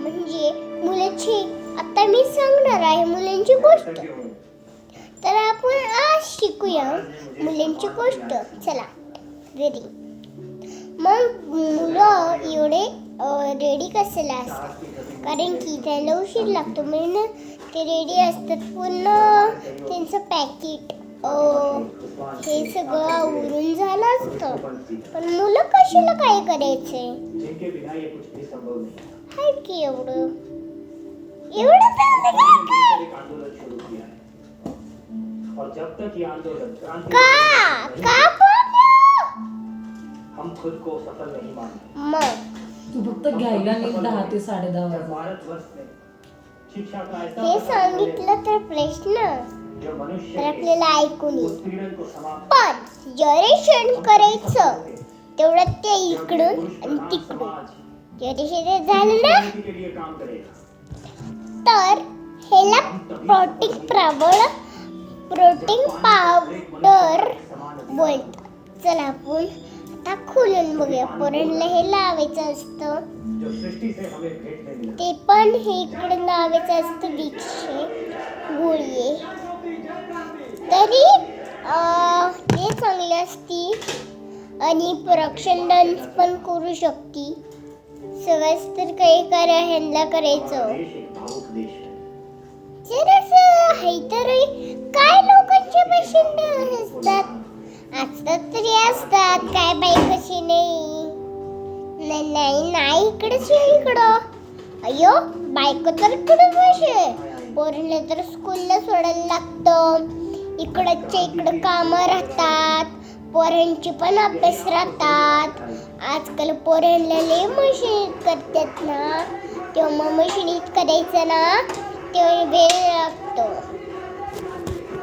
म्हणजे मुलाची. आता मी सांगणार आहे मुलांची गोष्ट. तर आपण आज शिकूया मुलांची गोष्ट. चला रेडी. मग मुलं एवढे रेडी कशाला असतात? कारण की त्याला उशीर लागतो म्हणून ते रेडी असतात. पुन्हा त्यांचं पॅकेट हे सगळं आवरून झालं असतं. पण मुलं कशाला काय करायचे? हाय की एवढं हम खुद को सफल नहीं मानते. मग तू फक्त घ्यायला नाही 10 ते 10:30 वाजता. भारतवर्ष में शिक्षा का ऐसा हे सांगितलं तर प्रश्न जो मनुष्य तर आपल्याला ऐकून येईल. उत्पीड़न को समाप्त पण जरेशन करायचं तेवढं ते इकडून आणि तिकडून जरेशन झालं ना के लिए काम करेगा. तर ह्याला प्रोटीन पावडर बोलतात. चला आपण आता खोलून बघूया. पोरांना हे लावायचं असतं. जो सृष्टि से हमें भेंट में मिला. ते पण हे इकडे लावायचं असतं. दीक्षे गोळी तरी ते चांगली असती आणि प्रोडक्शन डान्स पण करू शकती. सगळंच तर काही करा ह्यांना करायचं. देश एक भावुक देश है. जरासं आहे तर काय लोकांचे पेशंट असतात. असतात तरी असतात. काय बाई कशी नाही. नाही इकडंच इकडं. अयो बायको तर इकडं बसे. पोरीला तर स्कूलला सोडायला लागतं. इकडच्या इकडं कामं राहतात. पोरांची पण अभ्यास राहतात. आजकाल पोरांना लय मशीनीत करतात ना. तेव्हा मशीनीत करायचं ना तेव्हा वेळ लागतो.